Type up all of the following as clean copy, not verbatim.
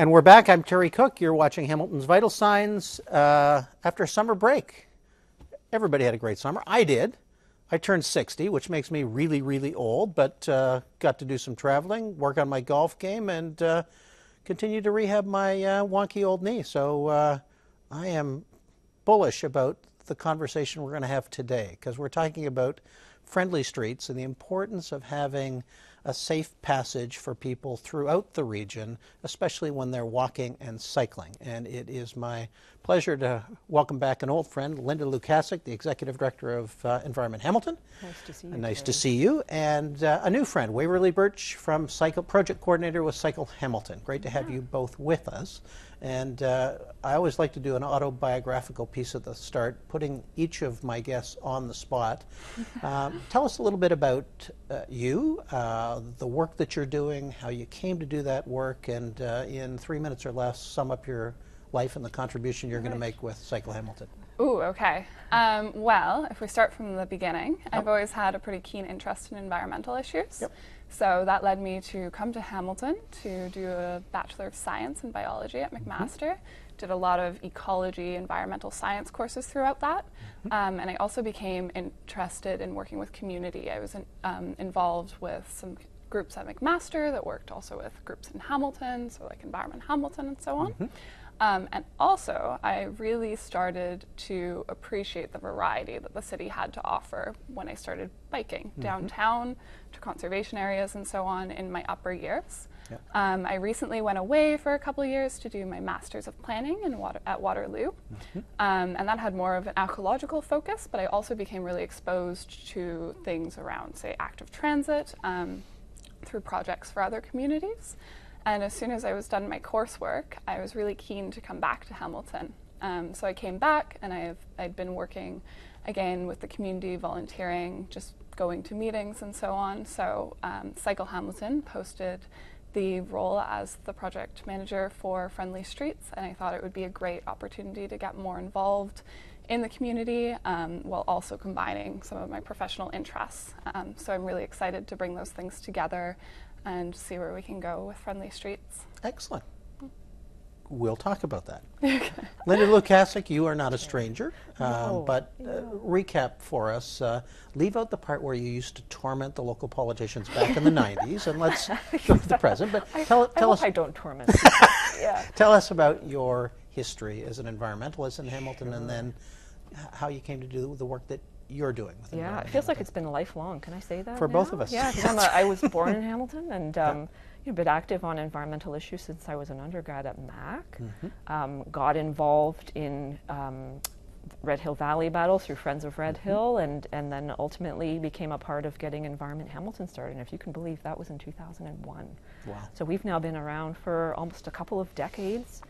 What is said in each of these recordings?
And we're back. I'm Terry Cooke. You're watching Hamilton's Vital Signs after summer break. Everybody had a great summer. I did. I turned 60, which makes me really, really old, but got to do some traveling, work on my golf game, and continue to rehab my wonky old knee. So I am bullish about the conversation we're going to have today, because we're talking about friendly streets and the importance of having a safe passage for people throughout the region, especially when they're walking and cycling. And it is my pleasure to welcome back an old friend, Lynda Lukasik, the Executive Director of Environment Hamilton. Nice to see you. Nice to see you. And a new friend, Waverley Birch, from Project Coordinator with Cycle Hamilton. Great to have you both with us. And I always like to do an autobiographical piece at the start, putting each of my guests on the spot. Tell us a little bit about you, the work that you're doing, how you came to do that work, and in 3 minutes or less, sum up your life and the contribution you're going to make with Cycle Hamilton. Ooh, okay. Well, if we start from the beginning, I've always had a pretty keen interest in environmental issues. So that led me to come to Hamilton to do a Bachelor of Science in Biology at McMaster. Did a lot of ecology, environmental science courses throughout that. And I also became interested in working with community. I was involved with some groups at McMaster that worked also with groups in Hamilton, so like Environment Hamilton and so on. And also, I really started to appreciate the variety that the city had to offer when I started biking downtown to conservation areas and so on in my upper years. I recently went away for a couple of years to do my Master's of Planning at Waterloo. And that had more of an ecological focus, but I also became really exposed to things around, say, active transit through projects for other communities. And as soon as I was done my coursework, I was really keen to come back to Hamilton. So I came back, and I'd been working again with the community, volunteering, just going to meetings and so on. So Cycle Hamilton posted the role as the project manager for Friendly Streets, and I thought it would be a great opportunity to get more involved in the community while also combining some of my professional interests. So I'm really excited to bring those things together and see where we can go with Friendly Streets. Excellent. We'll talk about that. Lynda Lukasik, you are not a stranger, but recap for us. Leave out the part where you used to torment the local politicians back in the 90s, and let's go to the present. But tell us. I don't torment people. Tell us about your history as an environmentalist in Hamilton, and then how you came to do the work that you're doing with it feels like it's been lifelong. Can I say that? For both of us. Yeah, I was born in Hamilton and been active on environmental issues since I was an undergrad at Mac. Got involved in Red Hill Valley Battle through Friends of Red Hill, and then ultimately became a part of getting Environment Hamilton started. And if you can believe, that was in 2001. Wow. So we've now been around for almost a couple of decades,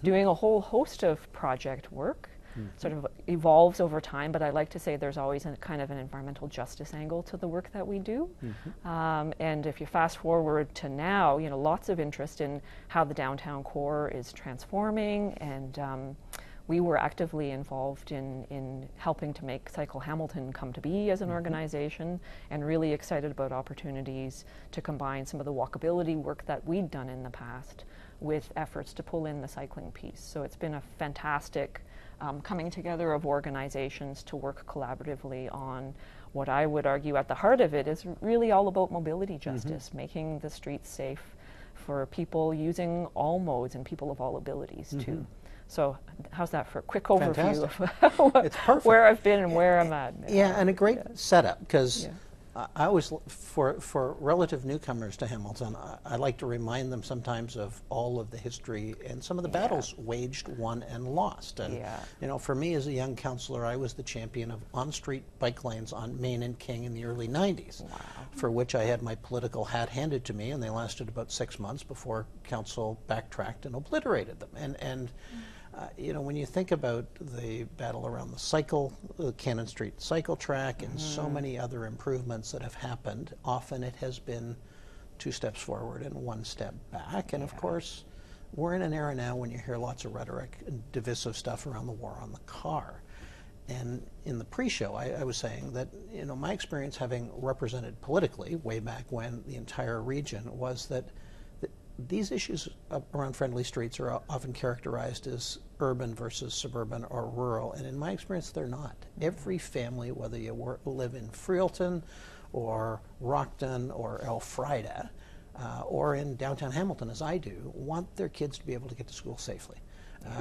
doing a whole host of project work. Sort of evolves over time, but I like to say there's always a kind of an environmental justice angle to the work that we do. And if you fast forward to now, lots of interest in how the downtown core is transforming, and we were actively involved in helping to make Cycle Hamilton come to be as an organization, and really excited about opportunities to combine some of the walkability work that we'd done in the past with efforts to pull in the cycling piece. So it's been a fantastic coming together of organizations to work collaboratively on what I would argue at the heart of it is really all about mobility justice, making the streets safe for people using all modes and people of all abilities too. So how's that for a quick overview of where I've been and where I'm at now? Yeah, and a great setup, because I always, for relative newcomers to Hamilton, I like to remind them sometimes of all of the history and some of the battles waged, won, and lost. And for me as a young councillor, I was the champion of on-street bike lanes on Main and King in the early 90s, for which I had my political hat handed to me, and they lasted about 6 months before council backtracked and obliterated them. And when you think about the battle around the Cannon Street cycle track and so many other improvements that have happened, often it has been 2 steps forward and 1 step back. And of course, we're in an era now when you hear lots of rhetoric and divisive stuff around the war on the car. And in the pre-show, I was saying that, my experience having represented politically way back when the entire region was that these issues around friendly streets are often characterized as urban versus suburban or rural, and in my experience, they're not. Every family, whether you live in Freelton or Rockton or Elfrida, or in downtown Hamilton, as I do, want their kids to be able to get to school safely.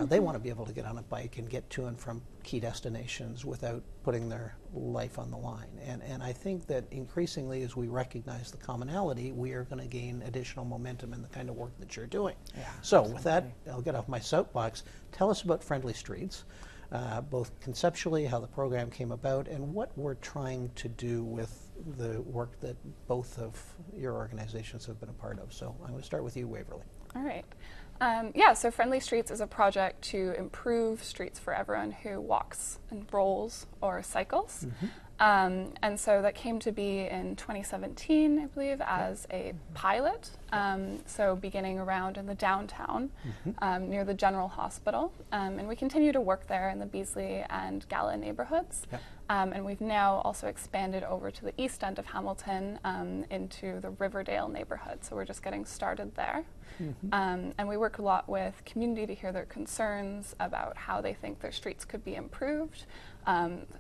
They want to be able to get on a bike and get to and from key destinations without putting their life on the line. And I think that increasingly, as we recognize the commonality, we are going to gain additional momentum in the kind of work that you're doing. Yeah, so absolutely. With that, I'll get off my soapbox. Tell us about Friendly Streets, both conceptually, how the program came about, and what we're trying to do with the work that both of your organizations have been a part of. So I'm going to start with you, Waverley. All right. So Friendly Streets is a project to improve streets for everyone who walks and rolls or cycles. And so that came to be in 2017, I believe, as a pilot. So beginning around in the downtown, near the General Hospital. And we continue to work there in the Beasley and Gala neighborhoods. And we've now also expanded over to the east end of Hamilton into the Riverdale neighborhood. So we're just getting started there. And we work a lot with community to hear their concerns about how they think their streets could be improved,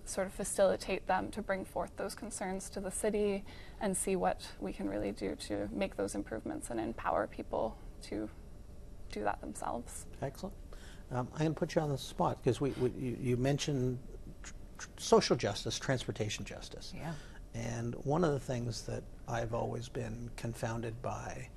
sort of facilitate them to bring forth those concerns to the city and see what we can really do to make those improvements and empower people to do that themselves. Excellent. I'm going to put you on the spot because you mentioned social justice, transportation justice. Yeah. And one of the things that I've always been confounded by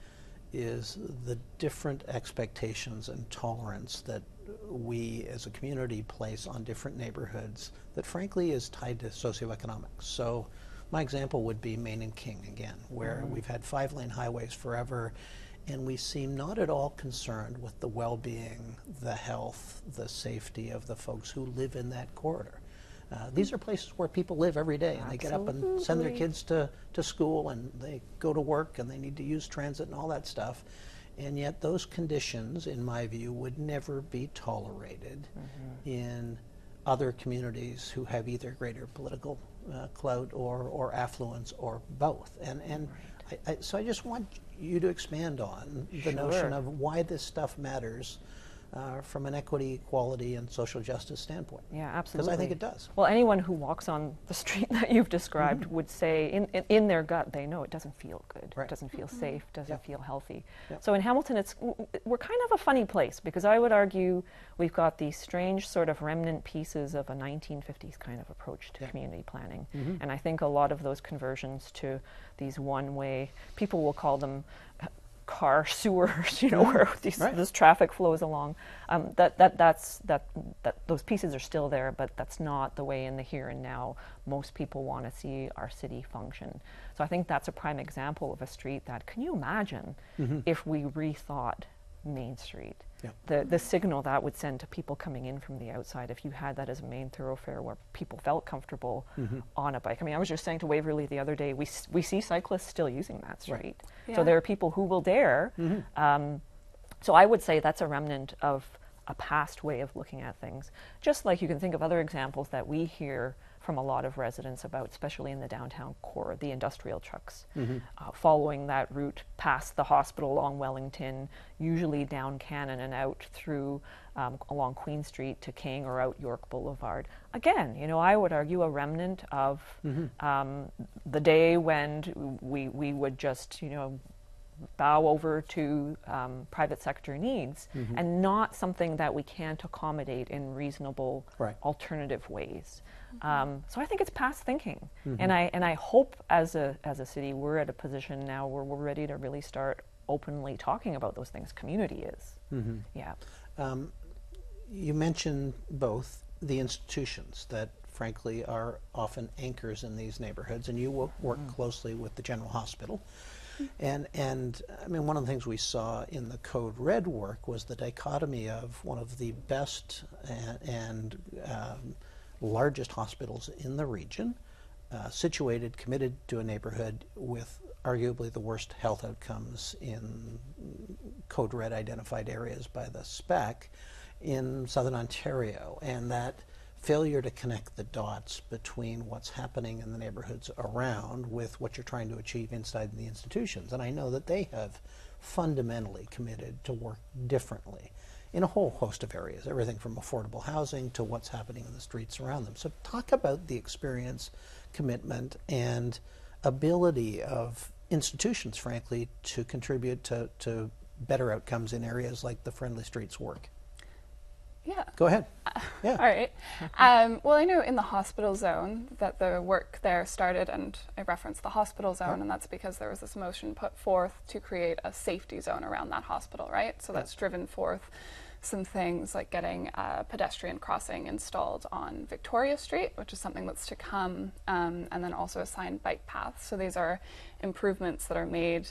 is the different expectations and tolerance that we as a community place on different neighborhoods that frankly is tied to socioeconomics. So my example would be Main and King again, where we've had 5-lane highways forever, and we seem not at all concerned with the well-being, the health, the safety of the folks who live in that corridor. These are places where people live every day, and they get up and send their kids to school, and they go to work, and they need to use transit and all that stuff. And yet those conditions, in my view, would never be tolerated in other communities who have either greater political clout or affluence or both. And so I just want you to expand on the notion of why this stuff matters from an equity, equality, and social justice standpoint. Yeah, absolutely. Because I think it does. Well, anyone who walks on the street that you've described would say, in their gut, they know it doesn't feel good, it doesn't feel safe, doesn't feel healthy. So in Hamilton, we're kind of a funny place because I would argue we've got these strange sort of remnant pieces of a 1950s kind of approach to community planning. And I think a lot of those conversions to these one-way, people will call them car sewers, where this traffic flows along. Those pieces are still there, but that's not the way in the here and now most people want to see our city function. So I think that's a prime example of a street that, can you imagine if we rethought Main Street? The signal that would send to people coming in from the outside if you had that as a main thoroughfare where people felt comfortable on a bike. I mean, I was just saying to Waverley the other day, we see cyclists still using that street. So there are people who will dare. So I would say that's a remnant of a past way of looking at things. Just like you can think of other examples that we hear from a lot of residents about, especially in the downtown core, the industrial trucks, following that route past the hospital along Wellington, usually down Cannon and out through along Queen Street to King or out York Boulevard. Again, I would argue a remnant of the day when we would just, bow over to private sector needs and not something that we can't accommodate in reasonable alternative ways. So I think it's past thinking, and I hope as a city we're at a position now where we're ready to really start openly talking about those things. Community is, You mentioned both the institutions that frankly are often anchors in these neighborhoods, and you work closely with the General Hospital. And I mean, one of the things we saw in the Code Red work was the dichotomy of one of the best and largest hospitals in the region, situated, committed to a neighborhood with arguably the worst health outcomes in Code Red identified areas by the SPEC in Southern Ontario, and that failure to connect the dots between what's happening in the neighborhoods around with what you're trying to achieve inside the institutions. And I know that they have fundamentally committed to work differently in a whole host of areas, everything from affordable housing to what's happening in the streets around them. So talk about the experience, commitment, and ability of institutions, frankly, to contribute to better outcomes in areas like the Friendly Streets work. Yeah. Go ahead. Yeah. All right. Well, I know in the hospital zone that the work there started, and I referenced the hospital zone, and that's because there was this motion put forth to create a safety zone around that hospital, right? So that's driven forth some things like getting a pedestrian crossing installed on Victoria Street, which is something that's to come, and then also assigned bike paths. So these are improvements that are made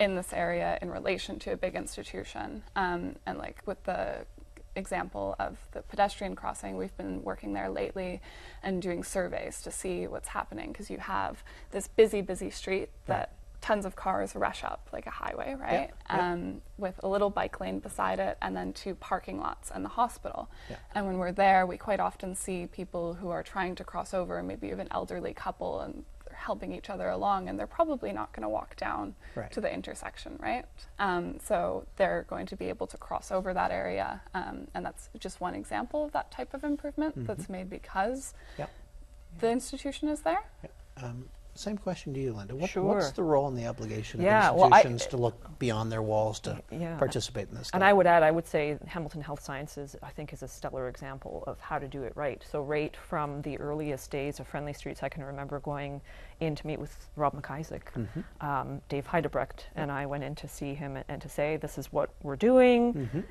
in this area in relation to a big institution. And like with the example of the pedestrian crossing, we've been working there lately and doing surveys to see what's happening, because you have this busy street that tons of cars rush up like a highway, right? With a little bike lane beside it, and then 2 parking lots and the hospital. And when we're there, we quite often see people who are trying to cross over, maybe even an elderly couple, and they're helping each other along, and they're probably not going to walk down to the intersection, right? So they're going to be able to cross over that area, and that's just one example of that type of improvement that's made because the institution is there. Same question to you, Lynda. Sure. What's the role and the obligation of institutions to look beyond their walls to participate in this stuff? And I would say Hamilton Health Sciences, I think, is a stellar example of how to do it right. So right from the earliest days of Friendly Streets, I can remember going in to meet with Rob McIsaac. Dave Heidebrecht and I went in to see him and to say, this is what we're doing.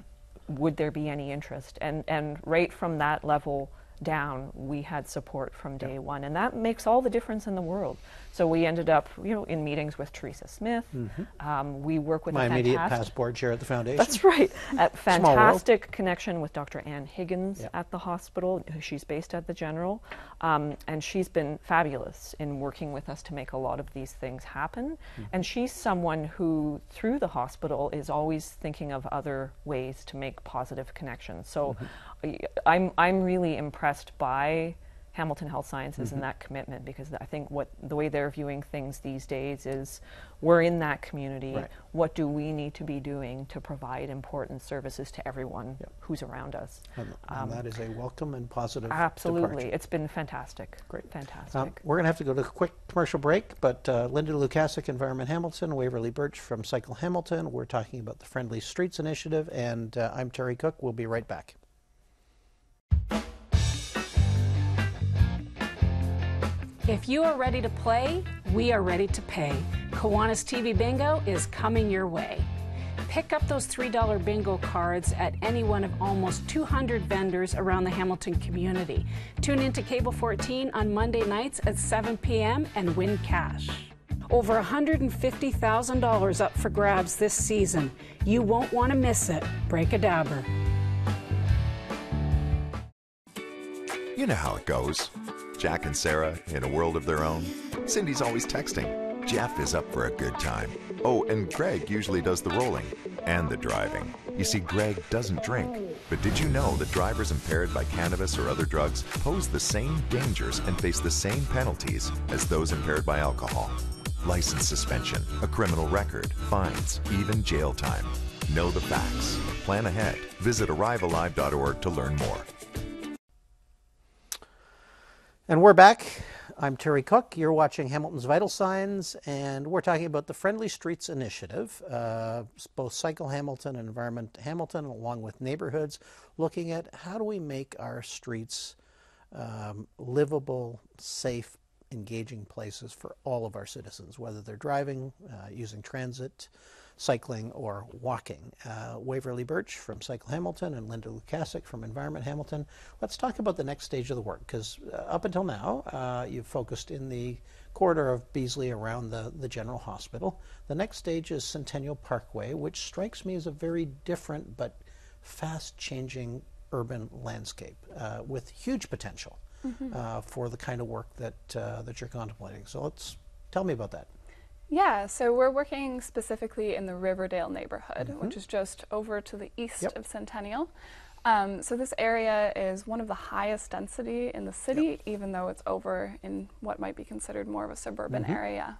Would there be any interest? And right from that level down, we had support from day one, and that makes all the difference in the world. So we ended up, in meetings with Teresa Smith. We work with my immediate past board chair at the foundation. That's right. A fantastic connection with Dr. Ann Higgins at the hospital. She's based at the General, and she's been fabulous in working with us to make a lot of these things happen. And she's someone who, through the hospital, is always thinking of other ways to make positive connections. So I'm really impressed by Hamilton Health Sciences and that commitment, because I think the way they're viewing things these days is we're in that community. What do we need to be doing to provide important services to everyone who's around us? And that is a welcome and positive Absolutely. departure. It's been fantastic. Great. Fantastic. We're going to have to go to a quick commercial break, but Lynda Lukasik, Environment Hamilton, Waverley Birch from Cycle Hamilton. We're talking about the Friendly Streets Initiative, and I'm Terry Cooke. We'll be right back. If you are ready to play, we are ready to pay. Kiwanis TV Bingo is coming your way. Pick up those $3 bingo cards at any one of almost 200 vendors around the Hamilton community. Tune into Cable 14 on Monday nights at 7 p.m. and win cash. Over $150,000 up for grabs this season. You won't want to miss it. Break a dabber. You know how it goes. Jack and Sarah in a world of their own. Cindy's always texting. Jeff is up for a good time. Oh, and Greg usually does the rolling and the driving. You see, Greg doesn't drink. But did you know that drivers impaired by cannabis or other drugs pose the same dangers and face the same penalties as those impaired by alcohol? License suspension, a criminal record, fines, even jail time. Know the facts. Plan ahead. Visit arrivealive.org to learn more. And we're back. I'm Terry Cooke. You're watching Hamilton's Vital Signs, and we're talking about the Friendly Streets Initiative, both Cycle Hamilton and Environment Hamilton, along with neighborhoods, looking at how do we make our streets livable, safe, engaging places for all of our citizens, whether they're driving, using transit, cycling, or walking. Waverley Birch from Cycle Hamilton and Lynda Lukasik from Environment Hamilton. Let's talk about the next stage of the work, because up until now, you've focused in the corridor of Beasley around the General Hospital. The next stage is Centennial Parkway, which strikes me as a very different but fast-changing urban landscape with huge potential for the kind of work that you're contemplating. So tell me about that. Yeah, so we're working specifically in the Riverdale neighborhood, which is just over to the east of Centennial. So this area is one of the highest density in the city, even though it's over in what might be considered more of a suburban area.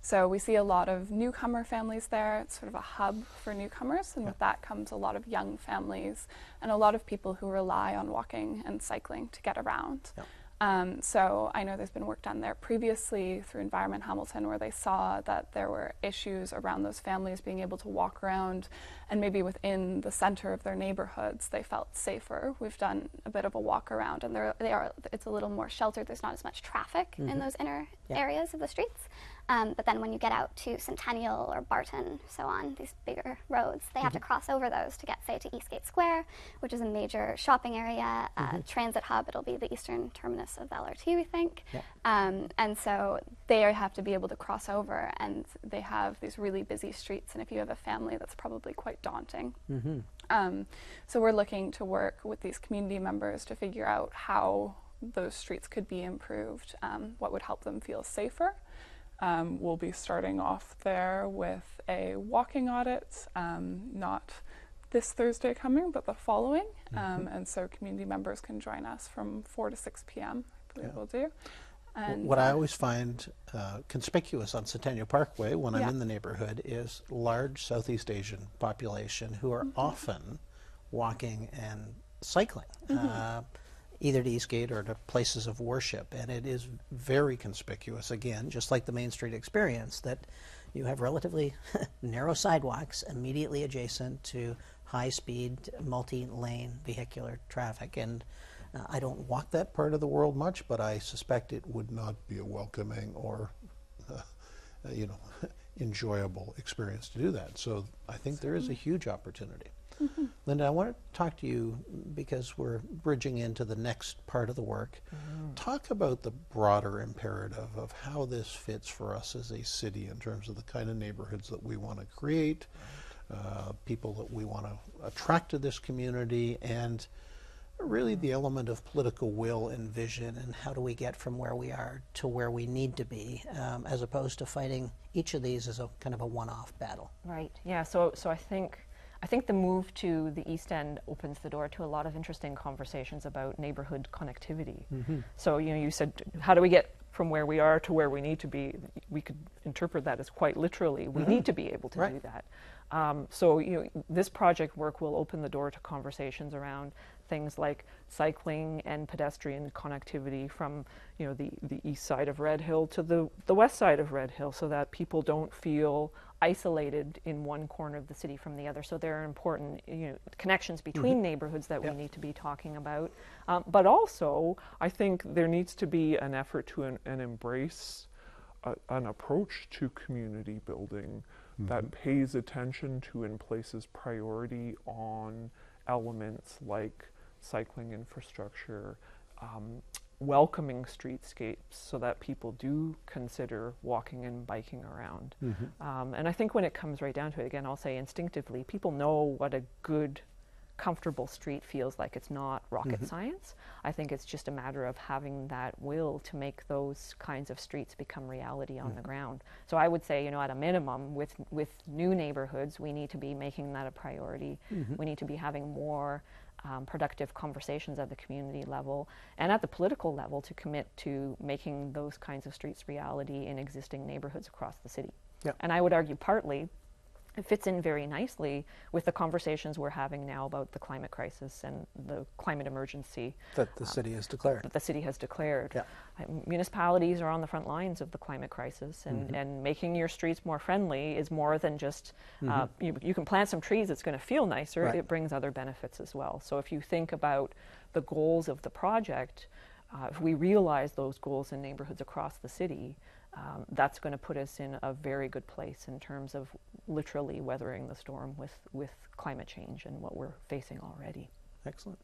So we see a lot of newcomer families there. It's sort of a hub for newcomers, and with that comes a lot of young families and a lot of people who rely on walking and cycling to get around. So I know there's been work done there previously through Environment Hamilton, where they saw that there were issues around those families being able to walk around, and maybe within the center of their neighborhoods they felt safer. We've done a bit of a walk around, and it's a little more sheltered. There's not as much traffic in those inner areas of the streets. But then when you get out to Centennial or Barton, so on, these bigger roads, they have to cross over those to get, say, to Eastgate Square, which is a major shopping area, transit hub. It'll be the eastern terminus of the LRT, we think. And so they have to be able to cross over, and they have these really busy streets, and if you have a family, that's probably quite daunting. So we're looking to work with these community members to figure out how those streets could be improved, what would help them feel safer. We'll be starting off there with a walking audit, not this Thursday coming, but the following. And so community members can join us from 4 to 6 p.m. I believe we'll do. And what I always find conspicuous on Centennial Parkway when I'm in the neighborhood is large Southeast Asian population who are often walking and cycling. Either to Eastgate or to places of worship, and it is very conspicuous, again, just like the Main Street experience, that you have relatively narrow sidewalks immediately adjacent to high-speed, multi-lane vehicular traffic. And I don't walk that part of the world much, but I suspect it would not be a welcoming or enjoyable experience to do that. So I think there is a huge opportunity. Lynda, I want to talk to you because we're bridging into the next part of the work. Talk about the broader imperative of how this fits for us as a city in terms of the kind of neighborhoods that we want to create, people that we want to attract to this community, and really the element of political will and vision, and how do we get from where we are to where we need to be, as opposed to fighting each of these as a kind of a one-off battle. Right. Yeah. So I think the move to the East End opens the door to a lot of interesting conversations about neighborhood connectivity. So, you said, how do we get from where we are to where we need to be? We could interpret that as quite literally, we need to be able to do that. So, this project work will open the door to conversations around things like cycling and pedestrian connectivity from, the east side of Red Hill to the west side of Red Hill, so that people don't feel isolated in one corner of the city from the other. So there are important connections between neighborhoods that we need to be talking about. But also, I think there needs to be an effort to and embrace an approach to community building that pays attention to and places priority on elements like cycling infrastructure, welcoming streetscapes so that people do consider walking and biking around. And I think when it comes right down to it, again, I'll say instinctively, people know what a good, comfortable street feels like. It's not rocket science. I think it's just a matter of having that will to make those kinds of streets become reality on the ground. So I would say, at a minimum, with new neighborhoods, we need to be making that a priority. We need to be having more productive conversations at the community level and at the political level to commit to making those kinds of streets reality in existing neighborhoods across the city. And I would argue partly it fits in very nicely with the conversations we're having now about the climate crisis and the climate emergency that the city has declared. That the city has declared. Municipalities are on the front lines of the climate crisis, and making your streets more friendly is more than just, you can plant some trees, it's going to feel nicer, it brings other benefits as well. So if you think about the goals of the project, if we realize those goals in neighborhoods across the city, that's going to put us in a very good place in terms of literally weathering the storm with climate change and what we're facing already. Excellent.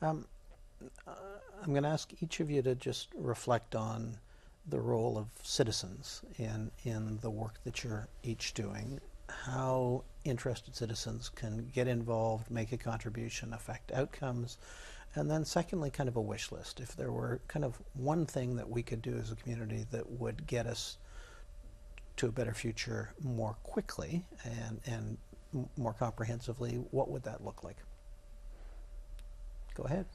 I'm going to ask each of you to just reflect on the role of citizens in the work that you're each doing, how interested citizens can get involved, make a contribution, affect outcomes, and then secondly, kind of a wish list. If there were kind of one thing that we could do as a community that would get us to a better future more quickly and more comprehensively, what would that look like? Go ahead.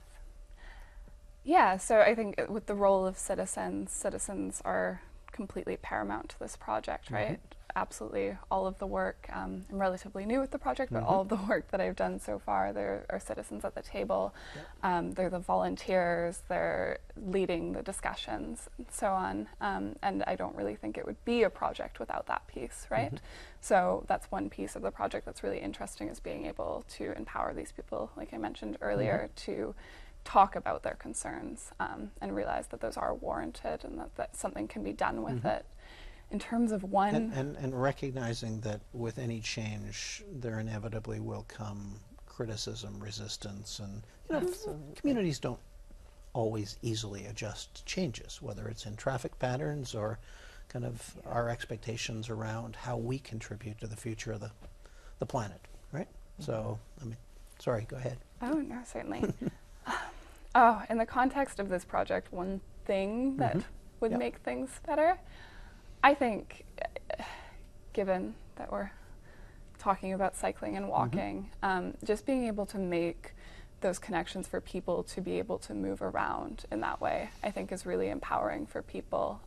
Yeah, so I think with the role of citizens are completely paramount to this project, right? Absolutely all of the work, I'm relatively new with the project, but all of the work that I've done so far, there are citizens at the table, they're the volunteers, they're leading the discussions, and so on, and I don't really think it would be a project without that piece, right? So that's one piece of the project that's really interesting, is being able to empower these people, like I mentioned earlier, to talk about their concerns and realize that those are warranted and that something can be done with it. In terms of one... And recognizing that with any change, there inevitably will come criticism, resistance, and communities don't always easily adjust to changes, whether it's in traffic patterns or kind of our expectations around how we contribute to the future of the planet, right? So, I mean, sorry, go ahead. Oh, no, certainly. In the context of this project, one thing that would make things better, I think, given that we're talking about cycling and walking, just being able to make those connections for people to be able to move around in that way, I think is really empowering for people.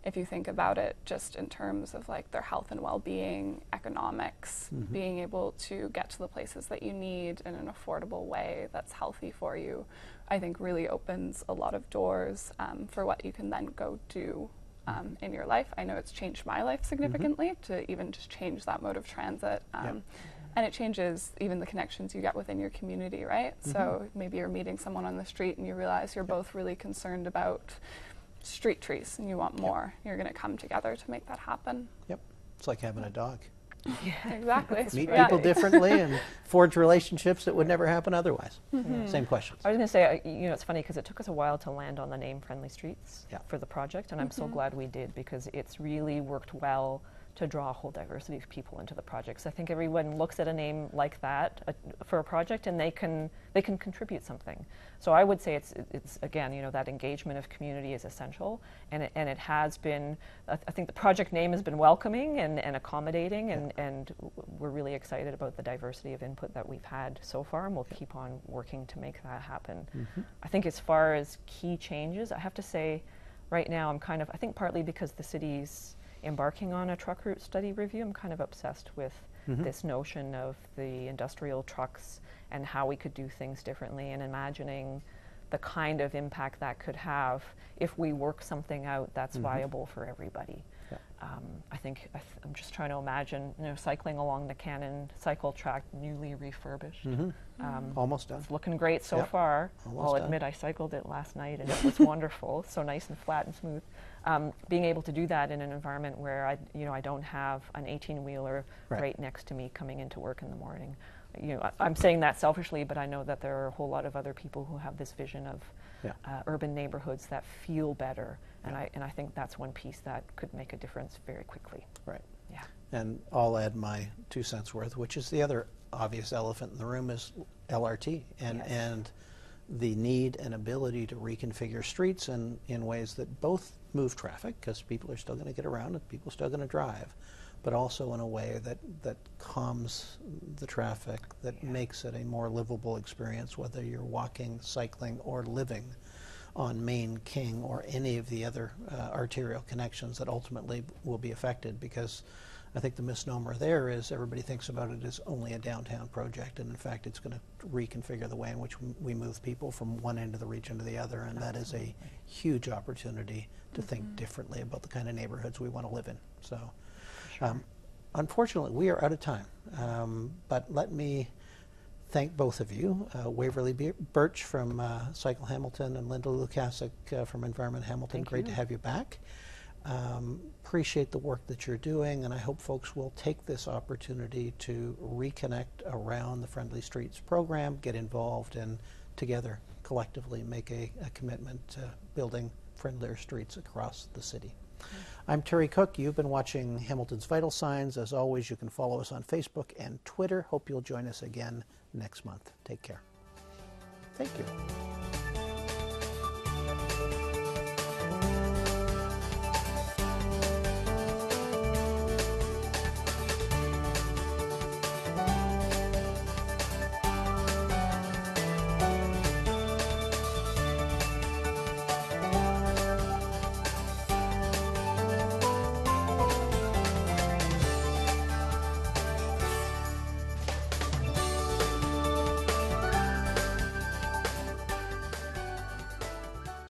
If you think about it just in terms of like their health and well-being, economics, being able to get to the places that you need in an affordable way that's healthy for you, I think really opens a lot of doors for what you can then go do in your life. I know it's changed my life significantly to even just change that mode of transit. And it changes even the connections you get within your community, right? So maybe you're meeting someone on the street and you realize you're both really concerned about street trees and you want more. You're going to come together to make that happen. It's like having a dog. Exactly. Meet people differently and forge relationships that would never happen otherwise. Same questions. I was going to say, it's funny because it took us a while to land on the name Friendly Streets for the project, and I'm so glad we did, because it's really worked well to draw a whole diversity of people into the projects. I think everyone looks at a name like that for a project, and they can contribute something. So I would say it's again, that engagement of community is essential, and it has been. I think the project name has been welcoming and accommodating, and we're really excited about the diversity of input that we've had so far, and we'll keep on working to make that happen. I think as far as key changes, I have to say, right now I think partly because the city's embarking on a truck route study review, I'm kind of obsessed with this notion of the industrial trucks and how we could do things differently, and imagining the kind of impact that could have if we work something out that's viable for everybody. I think I'm just trying to imagine, cycling along the Cannon cycle track, newly refurbished. Almost done. It's looking great so far. Almost I'll done. admit I cycled it last night and it was wonderful. So nice and flat and smooth. Being able to do that in an environment where I don't have an 18-wheeler right next to me coming into work in the morning. I'm saying that selfishly, but I know that there are a whole lot of other people who have this vision of urban neighborhoods that feel better, and I think that's one piece that could make a difference very quickly. Right. Yeah. And I'll add my 2 cents worth, which is the other obvious elephant in the room, is LRT and the need and ability to reconfigure streets in ways that both move traffic, because people are still going to get around and people are still going to drive, but also in a way that calms the traffic, that makes it a more livable experience, whether you're walking, cycling, or living on Main, King, or any of the other arterial connections that ultimately will be affected. Because I think the misnomer there is everybody thinks about it as only a downtown project, and in fact it's going to reconfigure the way in which we move people from one end of the region to the other, and that is a huge opportunity to think differently about the kind of neighborhoods we want to live in. So. Unfortunately, we are out of time, but let me thank both of you, Waverley Birch from Cycle Hamilton and Lynda Lukasik from Environment Hamilton. Great to have you back. Appreciate the work that you're doing, and I hope folks will take this opportunity to reconnect around the Friendly Streets program, get involved, and together, collectively, make a commitment to building friendlier streets across the city. I'm Terry Cooke. You've been watching Hamilton's Vital Signs. As always, you can follow us on Facebook and Twitter. Hope you'll join us again next month. Take care. Thank you.